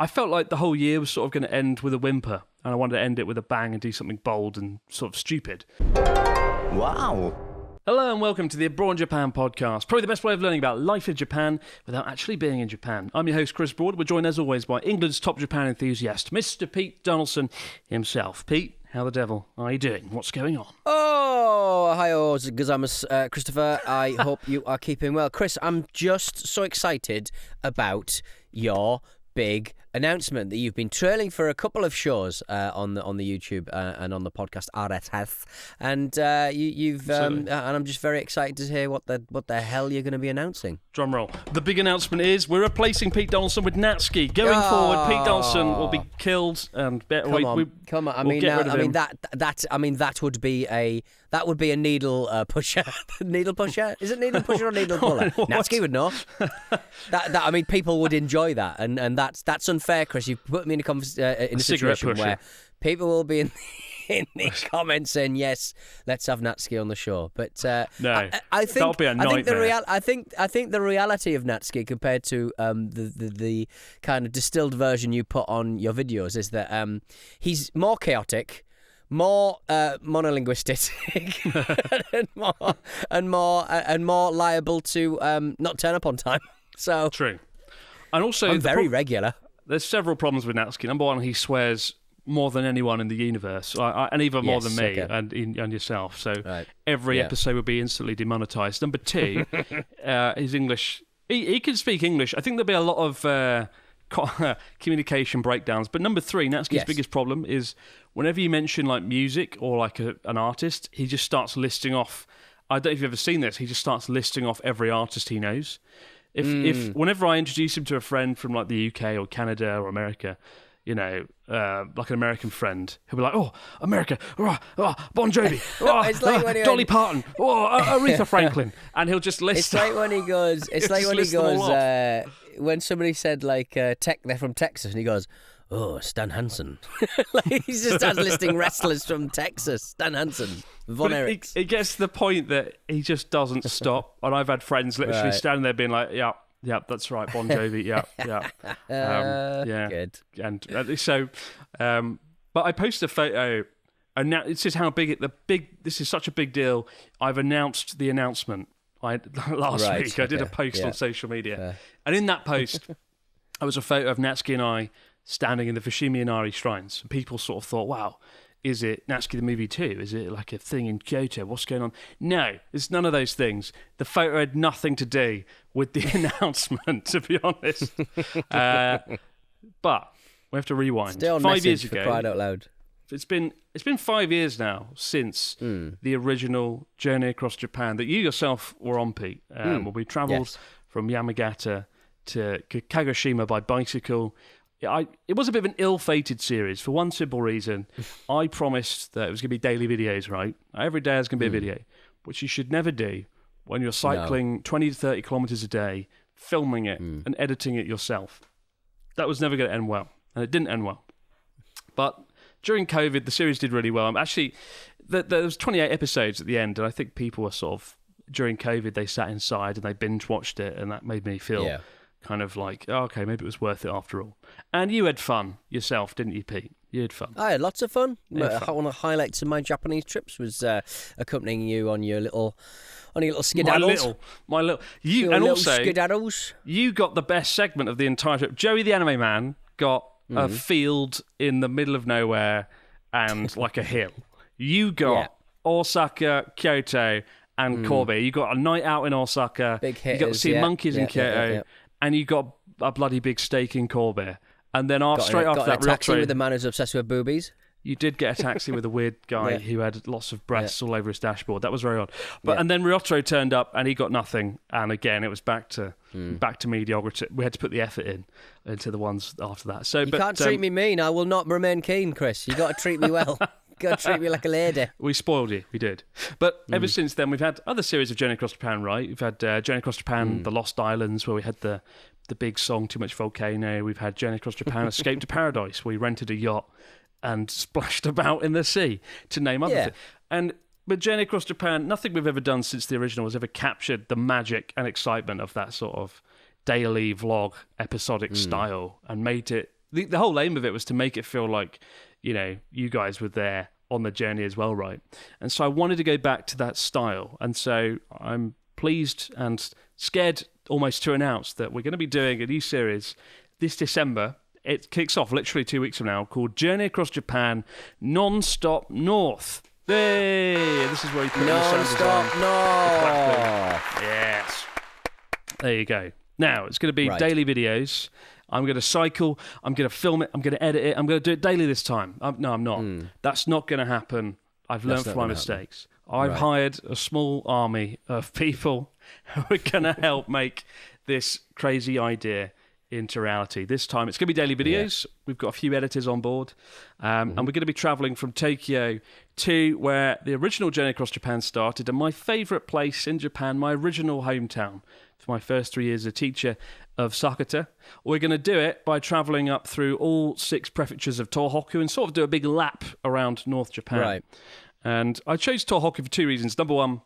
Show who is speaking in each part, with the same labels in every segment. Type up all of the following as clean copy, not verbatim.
Speaker 1: I felt like the whole year was sort of going to end with a whimper, and I wanted to end it with a bang and do something bold and sort of stupid.
Speaker 2: Wow.
Speaker 1: Hello and welcome to the Abroad in Japan podcast, probably the best way of learning about life in Japan without actually being in Japan. I'm your host, Chris Broad. We're joined as always by England's top Japan enthusiast, Mr. Pete Donaldson himself. Pete, how the devil are you doing? What's going on?
Speaker 3: Oh, hi, Gazamas, Christopher. I hope you are keeping well. Chris, I'm just so excited about your big announcement that you've been trailing for a couple of shows on the YouTube and on the podcast RSS, and and I'm just very excited to hear what the hell you're going to be announcing.
Speaker 1: Drum roll. The big announcement is we're replacing Pete Donaldson with Natsuki. Going forward, Pete Donaldson will be killed and
Speaker 3: Come on. I mean, that would be a needle pusher. Needle pusher? Is it needle pusher or needle puller? Natsuki would know. I mean, people would enjoy that, and that's unfair, Chris. You've put me in a situation where people will be in the comments saying, yes, let's have Natsuki on the show. But
Speaker 1: no,
Speaker 3: I think
Speaker 1: that'll be a nightmare.
Speaker 3: I think the reality of Natsuki compared to the kind of distilled version you put on your videos is that he's more chaotic, more monolinguistic, and more liable to not turn up on time. So
Speaker 1: true. And also,
Speaker 3: I'm very regular.
Speaker 1: There's several problems with Natsuki. Number one, he swears more than anyone in the universe, and even more than me and yourself. So every episode would be instantly demonetized. Number two, his English. He can speak English. I think there'll be a lot of communication breakdowns. But number three, Natsuki's biggest problem is whenever you mention like music or like an artist, he just starts listing off. I don't know if you've ever seen this. He just starts listing off every artist he knows. If whenever I introduce him to a friend from like the UK or Canada or America, you know, like an American friend, he'll be like, "Oh, America, Bon Jovi,
Speaker 3: it's like when
Speaker 1: Dolly Parton, Aretha Franklin," and he'll just list.
Speaker 3: It's like when he goes. It's like when he goes. When somebody said like they're from Texas, and he goes, "Oh, Stan Hansen." Like he just starts listing wrestlers from Texas. Stan Hansen, Von Erichs.
Speaker 1: It gets to the point that he just doesn't stop. And I've had friends literally standing there being like, yeah, that's right, Bon Jovi, yeah.
Speaker 3: Good.
Speaker 1: And so, but I posted a photo, and now this is how this is such a big deal. I've announced the announcement. Last week I did a post on social media, and in that post, there was a photo of Natsuki and I standing in the Fushimi Inari shrines. And people sort of thought, wow, is it Natsuki the movie too? Is it like a thing in Kyoto? What's going on? No, it's none of those things. The photo had nothing to do with the announcement, to be honest. But we have to rewind.
Speaker 3: Stay on
Speaker 1: 5 years
Speaker 3: for
Speaker 1: ago.
Speaker 3: crying out loud.
Speaker 1: It's been 5 years now since the original journey across Japan that you yourself were on, Pete. Where we travelled from Yamagata to Kagoshima by bicycle. It was a bit of an ill-fated series for one simple reason. I promised that it was going to be daily videos, right? Every day there's going to be a video, which you should never do when you're cycling 20 to 30 kilometres a day, filming it and editing it yourself. That was never going to end well, and it didn't end well. But during COVID, the series did really well. Actually, there was 28 episodes at the end, and I think people were sort of, during COVID, they sat inside and they binge-watched it, and that made me feel... kind of like, okay, maybe it was worth it after all. And you had fun yourself, didn't you, Pete? You had fun.
Speaker 3: I had lots of fun. One of the highlights of my Japanese trips was accompanying you on your little skedaddles.
Speaker 1: My little.
Speaker 3: Skedaddles.
Speaker 1: You got the best segment of the entire trip. Joey the Anime Man got a field in the middle of nowhere and like a hill. You got Osaka, Kyoto, and Kobe. You got a night out in Osaka.
Speaker 3: Big hitters,
Speaker 1: you got to see monkeys in Kyoto. And you got a bloody big steak in Kobe. And then straight after that,
Speaker 3: got a taxi with a man who's obsessed with boobies.
Speaker 1: You did get a taxi with a weird guy who had lots of breasts all over his dashboard. That was very odd. And then Ryotaro turned up and he got nothing. And again, it was back to mediocrity. We had to put the effort into the ones after that. So
Speaker 3: you can't treat me mean. I will not remain keen, Chris. You got to treat me well. Got to treat me like a lady.
Speaker 1: We spoiled you. We did. But ever since then, we've had other series of Journey Across Japan, right? We've had Journey Across Japan, The Lost Islands, where we had the big song, Too Much Volcano. We've had Journey Across Japan, Escape to Paradise, where we rented a yacht and splashed about in the sea, to name other things. But Journey Across Japan, nothing we've ever done since the original has ever captured the magic and excitement of that sort of daily vlog, episodic style and made it the whole aim of it was to make it feel like, you guys were there on the journey as well, right? And so I wanted to go back to that style. And so I'm pleased and scared almost to announce that we're going to be doing a new series this December. It kicks off literally 2 weeks from now, called Journey Across Japan Non-Stop North. Hey, this is where you put
Speaker 3: Non-Stop North.
Speaker 1: Yes. There you go. Now, it's going to be daily videos. I'm going to cycle. I'm going to film it. I'm going to edit it. I'm going to do it daily this time. No, I'm not. That's not going to happen. I've learned from my mistakes. I've hired a small army of people who are going to help make this crazy idea into reality. This time, it's going to be daily videos. Yeah. We've got a few editors on board. And we're going to be traveling from Tokyo to where the original Journey Across Japan started, and my favourite place in Japan, my original hometown, for my first 3 years as a teacher of Sakata. We're going to do it by travelling up through all 6 prefectures of Tohoku and sort of do a big lap around North Japan. Right. And I chose Tohoku for 2 reasons. Number one,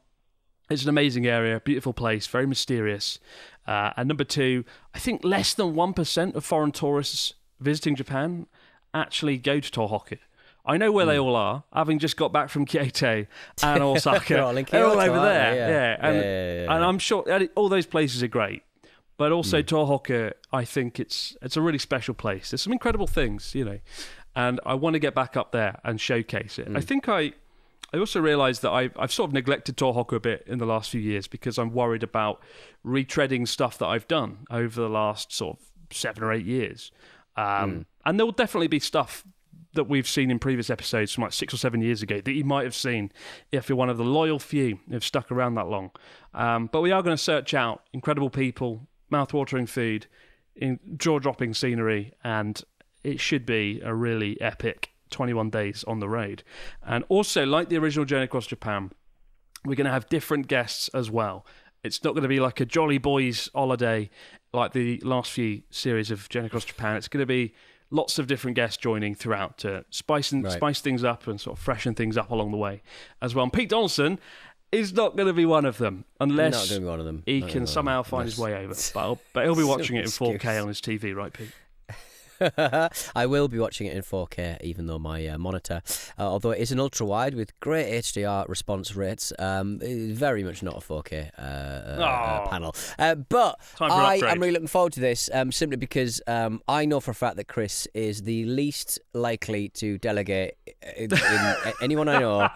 Speaker 1: it's an amazing area, beautiful place, very mysterious. And number two, I think less than 1% of foreign tourists visiting Japan actually go to Tohoku. I know where they all are, having just got back from Kyoto and Osaka. They're all over there. And I'm sure all those places are great. But also Tohoku, I think it's a really special place. There's some incredible things, and I want to get back up there and showcase it. I think I also realised that I've sort of neglected Tohoku a bit in the last few years because I'm worried about retreading stuff that I've done over the last sort of 7 or 8 years. And there will definitely be stuff that we've seen in previous episodes from like 6 or 7 years ago that you might have seen if you're one of the loyal few who've stuck around that long. But we are going to search out incredible people, mouth-watering food, jaw-dropping scenery, and it should be a really epic 21 days on the road. And also, like the original Journey Across Japan, we're going to have different guests as well. It's not going to be like a Jolly Boys holiday like the last few series of Journey Across Japan. It's going to be lots of different guests joining throughout to spice things up and sort of freshen things up along the way as well. And Pete Donaldson is not going to be one of them unless he can somehow find his way over. But he'll be watching it in 4K on his TV, right, Pete?
Speaker 3: I will be watching it in 4K, even though my monitor, although it is an ultra-wide with great HDR response rates, is very much not a 4K panel. But I am really looking forward to this, simply because I know for a fact that Chris is the least likely to delegate in anyone I know,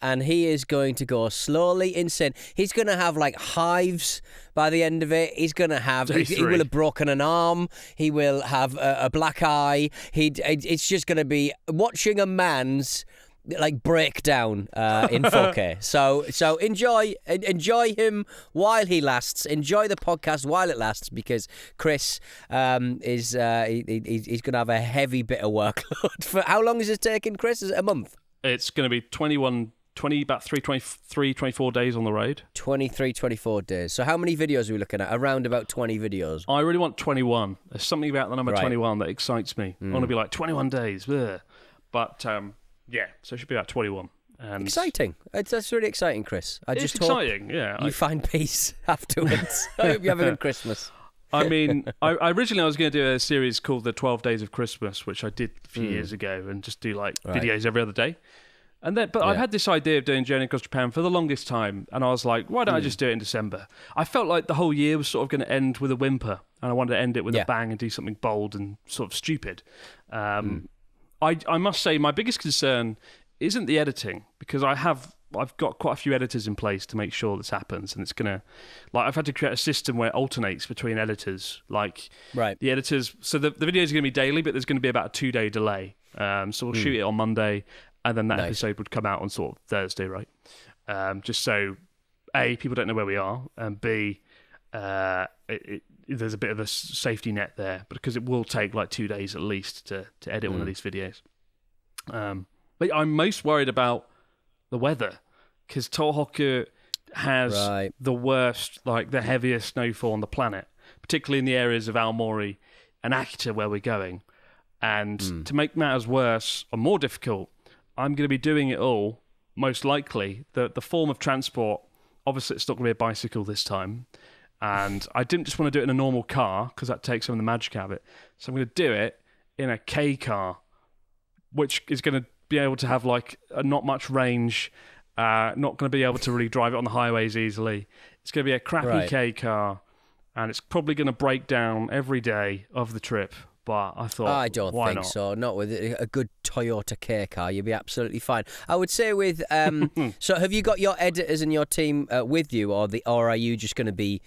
Speaker 3: and he is going to go slowly insane. He's going to have like hives by the end of it. He's going to have, he will have broken an arm. He will have a black eye. It's just going to be watching a man's like breakdown in 4K. So enjoy him while he lasts. Enjoy the podcast while it lasts, because Chris he's going to have a heavy bit of workload. For how long is it taking, Chris? Is it a month?
Speaker 1: It's going to be 24 days on the road.
Speaker 3: 24 days. So how many videos are we looking at? Around about 20 videos.
Speaker 1: I really want 21. There's something about the number 21 that excites me. I want to be like 21 days. Bleh. But yeah, so it should be about 21. And
Speaker 3: exciting. That's really exciting, Chris.
Speaker 1: It's exciting, yeah.
Speaker 3: You find peace afterwards. I hope you have a good Christmas.
Speaker 1: I mean, I originally was going to do a series called The 12 Days of Christmas, which I did a few years ago, and just do like videos every other day. And then, I've had this idea of doing Journey Across Japan for the longest time, and I was like, why don't I just do it in December? I felt like the whole year was sort of going to end with a whimper, and I wanted to end it with a bang and do something bold and sort of stupid. I must say, my biggest concern isn't the editing, because I've got quite a few editors in place to make sure this happens, and it's gonna, like, I've had to create a system where it alternates between editors, like the editors. So the videos are going to be daily, but there's going to be about a 2-day delay. So we'll shoot it on Monday, and then that episode would come out on sort of Thursday, right? Just so A, people don't know where we are, and B, there's a bit of a safety net there, because it will take like 2 days at least to edit one of these videos. But I'm most worried about the weather, because Tohoku has the worst, like the heaviest snowfall on the planet, particularly in the areas of Aomori and Akita where we're going. And to make matters worse or more difficult, I'm going to be doing it all, most likely, the form of transport. Obviously, it's not going to be a bicycle this time. And I didn't just want to do it in a normal car, because that takes some of the magic out of it. So I'm going to do it in a K car, which is going to be able to have like not much range, not going to be able to really drive it on the highways easily. It's going to be a crappy K car, and it's probably going to break down every day of the trip. But I thought,
Speaker 3: I don't
Speaker 1: why
Speaker 3: think
Speaker 1: not?
Speaker 3: so. Not with a good Toyota K car, you'll be absolutely fine. I would say with so have you got your editors and your team with you, or are you just going to be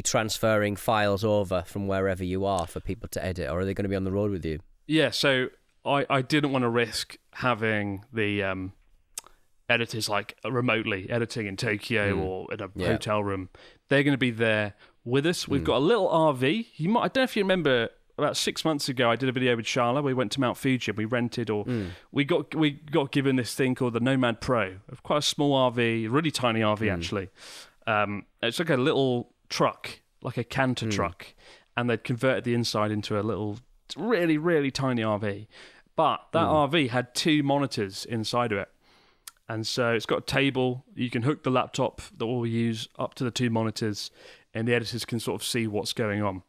Speaker 3: transferring files over from wherever you are for people to edit, or are they going to be on the road with you?
Speaker 1: Yeah, so I didn't want to risk having the editors like remotely editing in Tokyo or in a hotel room. They're going to be there with us. We've got a little RV. I don't know if you remember. About 6 months ago, I did a video with Charla. We went to Mount Fuji and we rented, we got given this thing called the Nomad Pro, quite a small RV, really tiny RV actually. It's like a little truck, like a canter truck, and they'd converted the inside into a little, really, really tiny RV. But that RV had 2 monitors inside of it, and so it's got a table. You can hook the laptop that we'll use up to the 2 monitors, and the editors can sort of see what's going on.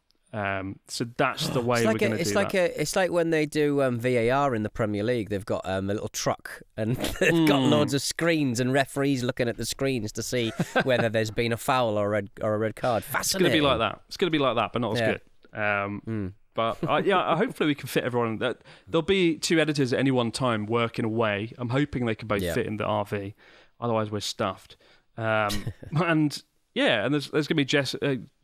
Speaker 1: So that's the way we're going to do that.
Speaker 3: It's like when they do VAR in the Premier League. They've got a little truck and they've got loads of screens and referees looking at the screens to see whether there's been a foul or a red card. Fascinating.
Speaker 1: It's going to be like that. It's going to be like that, but not as good. But hopefully we can fit everyone. There'll be 2 editors at any one time working away. I'm hoping they can both fit in the RV. Otherwise, we're stuffed. And there's going to be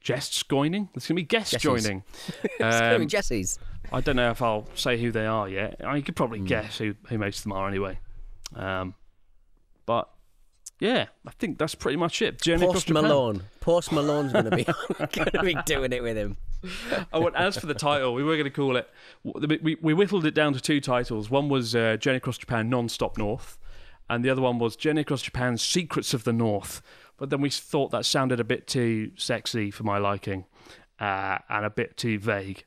Speaker 1: guests joining. There's going to be guests joining.
Speaker 3: It's going to be Jessies.
Speaker 1: I don't know if I'll say who they are yet. You could probably guess who most of them are anyway. But yeah, I think that's pretty much it.
Speaker 3: Post Malone. Post Malone's going to be doing it with him.
Speaker 1: Oh, and as for the title, we were going to call it. We whittled it down to 2 titles. One was Journey Across Japan Non-Stop North, and the other one was Journey Across Japan Secrets of the North. But then we thought that sounded a bit too sexy for my liking, and a bit too vague.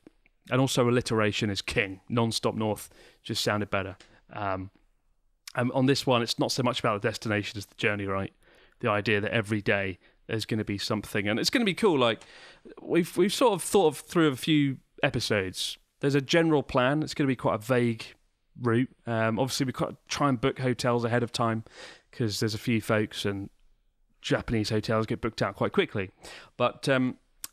Speaker 1: And also alliteration is king. Non-Stop North just sounded better. And on this one, it's not so much about the destination as the journey, right? The idea that every day there's going to be something. And it's going to be cool. Like, we've sort of thought through a few episodes. There's a general plan. It's going to be quite a vague route. Obviously, we've got to try and book hotels ahead of time because there's a few folks and Japanese hotels get booked out quite quickly. But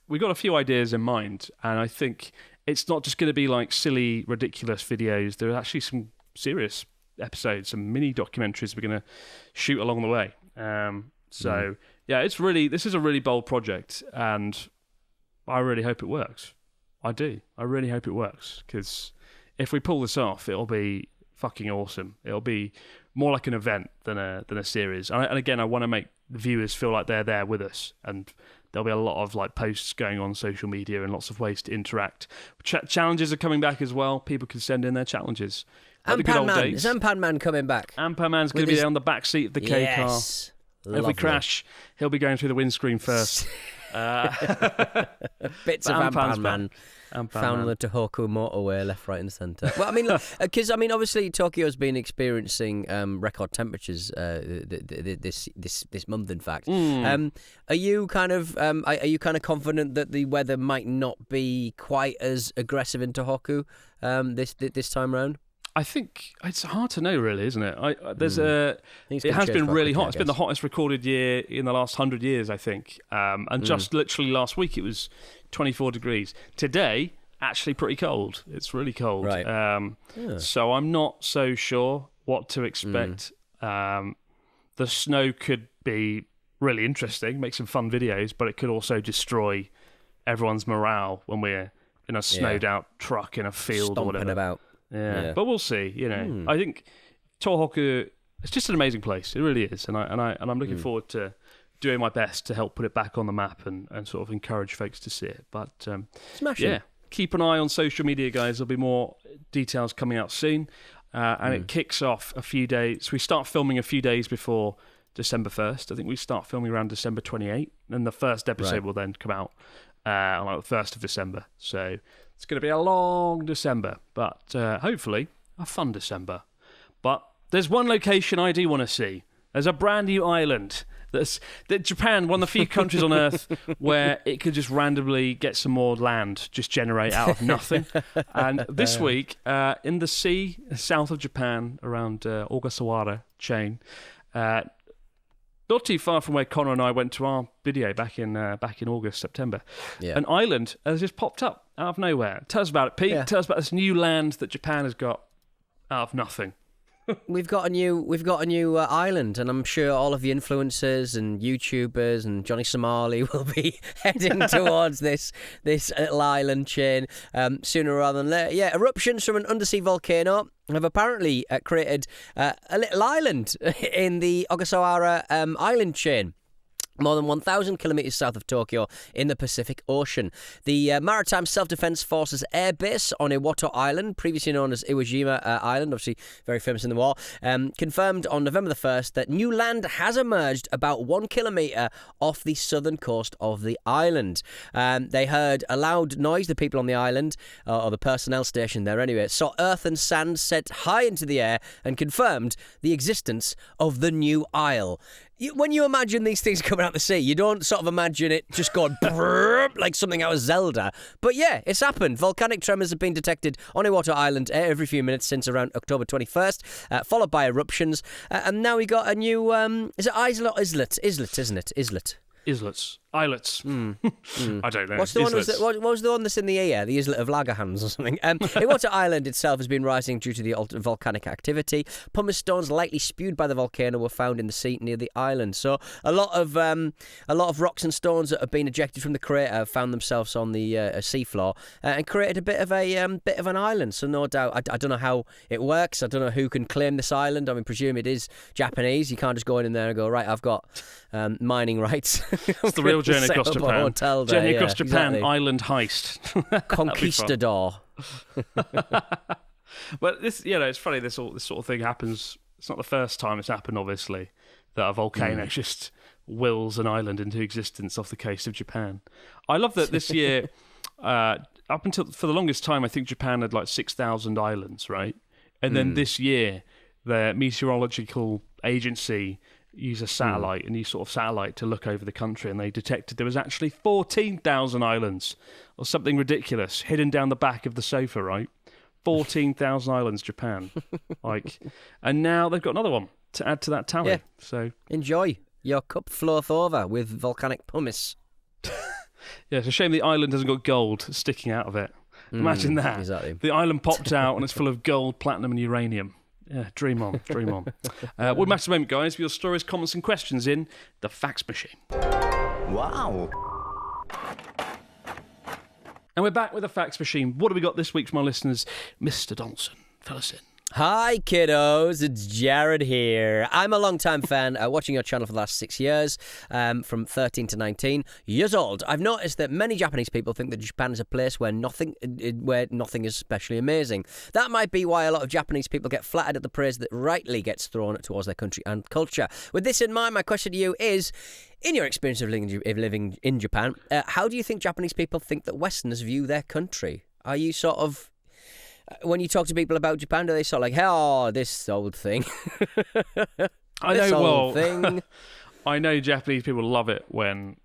Speaker 1: we've got a few ideas in mind, and I think it's not just going to be like silly, ridiculous videos. There are actually some serious episodes, some mini documentaries we're going to shoot along the way. This is a really bold project, and I really hope it works. I do. I really hope it works, because if we pull this off, it'll be fucking awesome. It'll be more like an event than a series. And again, I want to make the viewers feel like they're there with us, and there'll be a lot of like posts going on social media and lots of ways to interact. Challenges are coming back as well. People can send in their challenges.
Speaker 3: Ampan-Man. Is Ampan-Man coming back?
Speaker 1: Ampan-Man's going to be there on the back seat of the K car. If we crash, he'll be going through the windscreen first.
Speaker 3: Bits of Ampan-Man found on the Tohoku motorway, left, right, and centre. Well, I mean, because obviously Tokyo's been experiencing record temperatures this month. In fact, are you kind of confident that the weather might not be quite as aggressive in Tohoku this time round?
Speaker 1: I think it's hard to know, really, isn't it? It has been really hot. It's been the hottest recorded year in the last 100 years, I think. And just literally last week, it was 24 degrees. Today, actually pretty cold. It's really cold.
Speaker 3: Right.
Speaker 1: So I'm not so sure what to expect. The snow could be really interesting, make some fun videos, but it could also destroy everyone's morale when we're in a snowed out truck in a field
Speaker 3: stomping
Speaker 1: or whatever.
Speaker 3: About.
Speaker 1: Yeah, but we'll see. I think Tohoku, it's just an amazing place. It really is, and I'm looking forward to doing my best to help put it back on the map and sort of encourage folks to see it. But
Speaker 3: smashing.
Speaker 1: Keep an eye on social media, guys. There'll be more details coming out soon, and it kicks off a few days. We start filming a few days before December 1st. I think we start filming around December 28th, and the first episode will then come out on like the 1st of December. So it's going to be a long December, but hopefully a fun December. But there's one location I do want to see. There's a brand new island that Japan, one of the few countries on Earth where it could just randomly get some more land, just generate out of nothing. And this week, in the sea south of Japan, around Ogasawara chain, not too far from where Connor and I went to our video back in August, September, an island has just popped up out of nowhere. Tell us about it, Pete. Tell us about this new land that Japan has got out of nothing.
Speaker 3: We've got a new island, and I'm sure all of the influencers and YouTubers and Johnny Somali will be heading towards this little island chain sooner rather than later. Yeah, eruptions from an undersea volcano have apparently created a little island in the Ogasawara island chain, more than 1,000 kilometres south of Tokyo in the Pacific Ocean. The Maritime Self-Defense Forces Air Base on Iwato Island, previously known as Iwajima Island, obviously very famous in the war, confirmed on November the 1st that new land has emerged about 1 kilometre off the southern coast of the island. They heard a loud noise, the people on the island, or the personnel station there anyway, saw earth and sand set high into the air and confirmed the existence of the new isle. When you imagine these things coming out of the sea, you don't sort of imagine it just going like something out of Zelda. But yeah, it's happened. Volcanic tremors have been detected on Iwato Island every few minutes since around October 21st, followed by eruptions. And now we got a new, is it islet or islet? Islet, isn't it? Islet.
Speaker 1: Islets. I don't know.
Speaker 3: What was the one that's in the air? The islet of Lagerhans or something? Iwato Island itself has been rising due to the volcanic activity. Pumice stones likely spewed by the volcano were found in the sea near the island. So a lot of rocks and stones that have been ejected from the crater have found themselves on the seafloor and created a bit of an island. So no doubt, I don't know how it works. I don't know who can claim this island. I mean, presume it is Japanese. You can't just go in there and go, right, I've got mining rights.
Speaker 1: It's the real Journey Across Japan. Journey Across Japan,
Speaker 3: exactly.
Speaker 1: Island heist.
Speaker 3: Conquistador.
Speaker 1: But this, it's funny. This sort of thing happens. It's not the first time it's happened, obviously, that a volcano just wills an island into existence off the coast of Japan. I love that this year, up until for the longest time, I think Japan had like 6,000 islands, right? And then this year, the meteorological agency use a satellite, a new sort of satellite, to look over the country, and they detected there was actually 14,000 islands or something ridiculous hidden down the back of the sofa, right? 14,000 islands, Japan. And now they've got another one to add to that tally.
Speaker 3: Yeah.
Speaker 1: So
Speaker 3: enjoy. Your cup floweth over with volcanic pumice.
Speaker 1: Yeah, it's a shame the island hasn't got gold sticking out of it. Imagine that.
Speaker 3: Exactly.
Speaker 1: The island popped out and it's full of gold, platinum and uranium. Yeah, dream on, dream on. We'll match the moment, guys, with your stories, comments and questions in the fax machine.
Speaker 2: Wow.
Speaker 1: And we're back with the fax machine. What have we got this week from our listeners? Mr. Donaldson, fill us in.
Speaker 3: Hi kiddos, it's Jared here. I'm a long-time fan, watching your channel for the last 6 years, from 13 to 19 years old. I've noticed that many Japanese people think that Japan is a place where nothing is especially amazing. That might be why a lot of Japanese people get flattered at the praise that rightly gets thrown towards their country and culture. With this in mind, my question to you is, in your experience of living in Japan, how do you think Japanese people think that Westerners view their country? Are you sort of... When you talk to people about Japan, do they sort of like, oh, this old thing? Thing.
Speaker 1: I know Japanese people love it when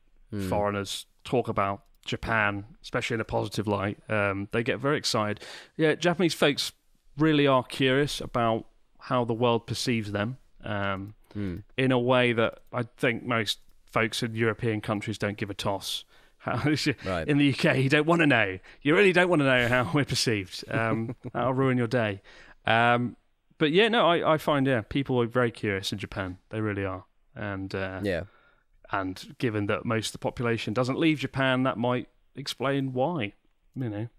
Speaker 1: foreigners talk about Japan, especially in a positive light. They get very excited. Yeah, Japanese folks really are curious about how the world perceives them in a way that I think most folks in European countries don't give a toss.
Speaker 3: Right.
Speaker 1: In the UK, you don't want to know. You really don't want to know how we're perceived. That'll ruin your day. But yeah, no, I find people are very curious in Japan. They really are. And and given that most of the population doesn't leave Japan, that might explain why. They've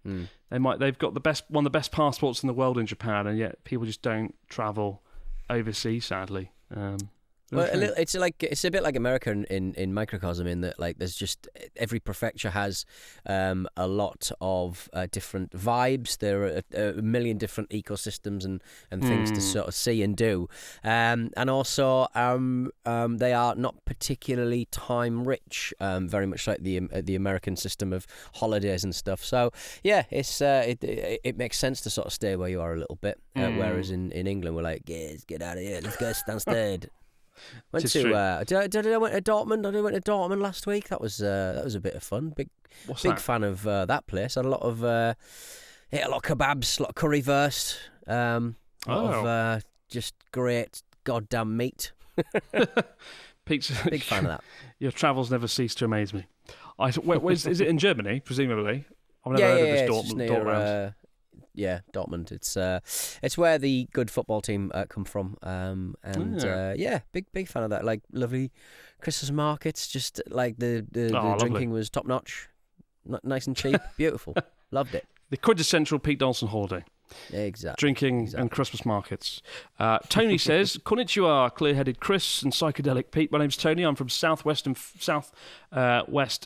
Speaker 1: got one of the best passports in the world in Japan, and yet people just don't travel overseas. Sadly.
Speaker 3: Well, it's a bit like America in microcosm, in that like there's just every prefecture has a lot of different vibes. There are a million different ecosystems and things to sort of see and do, and also they are not particularly time rich, very much like the American system of holidays and stuff. So yeah, it makes sense to sort of stay where you are a little bit, whereas in England we're like, yes, get out of here, let's go Stansted. Went to did I went to Dortmund? I went to Dortmund last week. That was a bit of fun. Big fan of that place. Had a lot of ate a lot of kebabs, a lot of currywurst, a lot of just great goddamn meat.
Speaker 1: Pizza.
Speaker 3: Big fan of that.
Speaker 1: Your travels never cease to amaze me. Is it in Germany, presumably? I've never heard of this Dortmund.
Speaker 3: Yeah, Dortmund. It's where the good football team come from. Big fan of that. Like lovely Christmas markets. Just like the drinking was top notch, nice and cheap, beautiful. Loved it.
Speaker 1: The quintessential Pete Dawson holiday.
Speaker 3: Exactly.
Speaker 1: Drinking and Christmas markets. Tony says, Konnichiwa, clear-headed Chris and psychedelic Pete. My name's Tony. I'm from southwest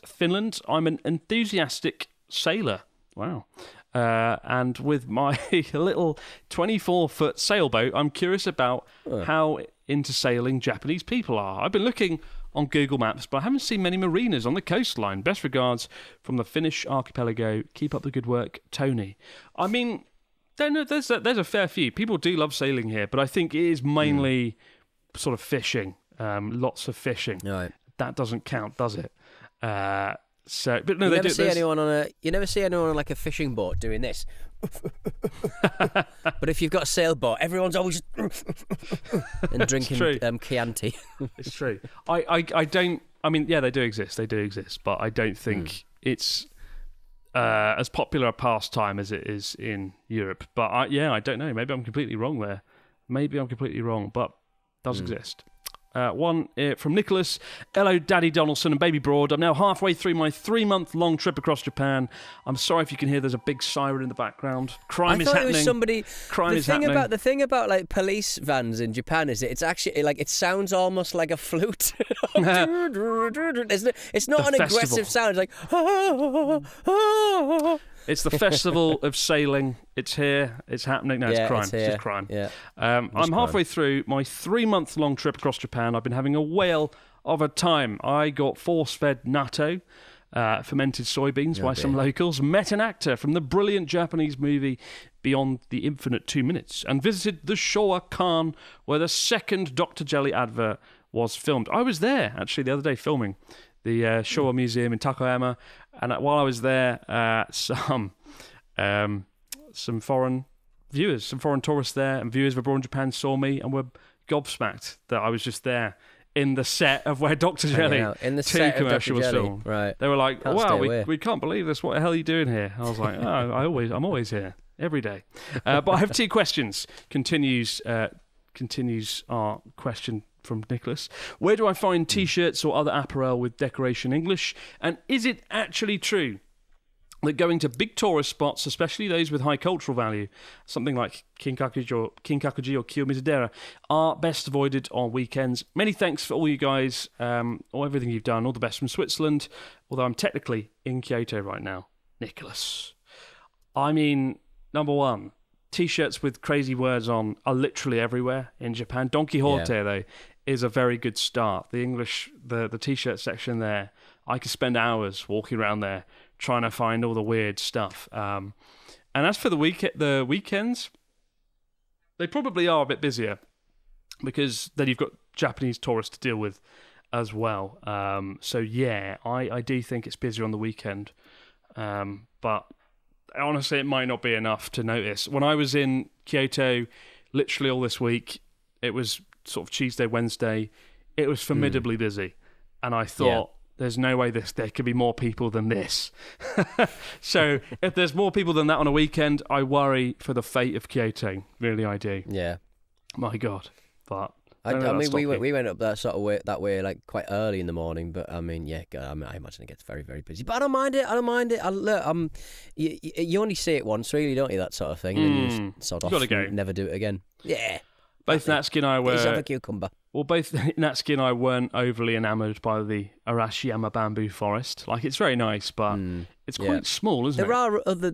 Speaker 1: Finland. I'm an enthusiastic sailor. Wow. And with my little 24-foot sailboat, I'm curious about how into sailing Japanese people are. I've been looking on Google Maps, but I haven't seen many marinas on the coastline. Best regards from the Finnish archipelago. Keep up the good work, Tony. I mean, there's a fair few. People do love sailing here, but I think it is mainly sort of fishing. Lots of fishing. Right. That doesn't count, does it? But no,
Speaker 3: you never see anyone on like a fishing boat doing this. But if you've got a sailboat, everyone's always and drinking Chianti.
Speaker 1: It's true. I don't. I mean, yeah, they do exist, but I don't think it's as popular a pastime as it is in Europe. But I don't know. Maybe I'm completely wrong there. But it does exist. One from Nicholas. Hello, Daddy Donaldson and Baby Broad. I'm now halfway through my 3-month-long trip across Japan. I'm sorry if you can hear there's a big siren in the background. Crime is happening.
Speaker 3: It was somebody.
Speaker 1: Crime is happening.
Speaker 3: The thing about like police vans in Japan is it's actually like it sounds almost like a flute. It's not an aggressive sound. It's like.
Speaker 1: It's the festival of sailing. It's here. It's happening. No, it's crime. It's just crime.
Speaker 3: Yeah.
Speaker 1: I'm halfway through my 3-month-long trip across Japan. I've been having a whale of a time. I got force-fed natto, fermented soybeans by some locals, met an actor from the brilliant Japanese movie Beyond the Infinite 2 Minutes, and visited the Showa Khan, where the second Dr. Jelly advert was filmed. I was there, actually, the other day filming the Showa Museum in Takayama, and while I was there, some foreign viewers, some foreign tourists there, and viewers of Abroad in Japan saw me and were gobsmacked that I was just there in the set of where Dr. Jelly
Speaker 3: in the 2 commercial was filmed.
Speaker 1: Right. They were like, "Wow, we can't believe this. What the hell are you doing here?" I was like, I'm always here every day. But I have 2 questions. Continues our question from Nicholas. Where do I find T-shirts or other apparel with decoration English? And is it actually true that going to big tourist spots, especially those with high cultural value, something like Kinkakuji or Kiyomizu-dera, are best avoided on weekends? Many thanks for all you guys, or everything you've done. All the best from Switzerland, although I'm technically in Kyoto right now. Nicholas. I mean, number one, T-shirts with crazy words on are literally everywhere in Japan. Don Quixote, though, is a very good start. The English, the T-shirt section there, I could spend hours walking around there trying to find all the weird stuff. And as for the weekends, they probably are a bit busier because then you've got Japanese tourists to deal with as well. So yeah, I do think it's busier on the weekend. But honestly, it might not be enough to notice. When I was in Kyoto, literally all this week, it was sort of Tuesday, Wednesday, it was formidably busy. And I thought, there's no way there could be more people than this. So if there's more people than that on a weekend, I worry for the fate of Kyoto. Really, I do.
Speaker 3: Yeah.
Speaker 1: My God. But
Speaker 3: I mean, we went up that sort of way like quite early in the morning. But I mean, I imagine it gets very, very busy. But I don't mind it. You only see it once, really, don't you? That sort of thing. And then you just sort off and never do it again. Yeah.
Speaker 1: Both Natsuki and I were.
Speaker 3: Have a cucumber.
Speaker 1: Well, both Natsuki and I weren't overly enamoured by the Arashiyama bamboo forest. Like, it's very nice, but it's quite small, isn't it?
Speaker 3: There are other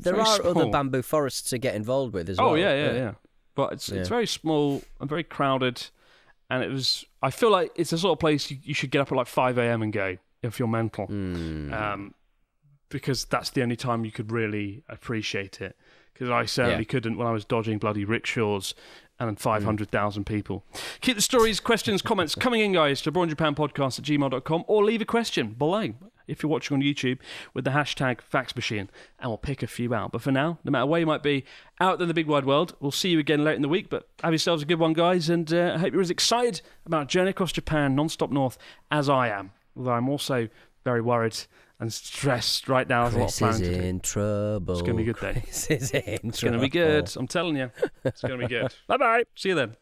Speaker 3: bamboo forests to get involved with as well.
Speaker 1: Oh yeah. But it's very small and very crowded, and I feel like it's the sort of place you should get up at like 5 a.m. and go if you're mental, because that's the only time you could really appreciate it. because I certainly couldn't when I was dodging bloody rickshaws and 500,000 people. Keep the stories, questions, comments coming in, guys, to abroadinjapanpodcast@gmail.com, or leave a question below if you're watching on YouTube with the hashtag FaxMachine, and we'll pick a few out. But for now, no matter where you might be out in the big wide world, we'll see you again later in the week. But have yourselves a good one, guys, and I hope you're as excited about a journey across Japan non-stop north as I am. Although I'm also very worried and stressed right now.
Speaker 3: Chris is in trouble.
Speaker 1: It's going to be good, though.
Speaker 3: Chris is in trouble.
Speaker 1: It's going to be good. I'm telling you. It's going to be good. Bye-bye. See you then.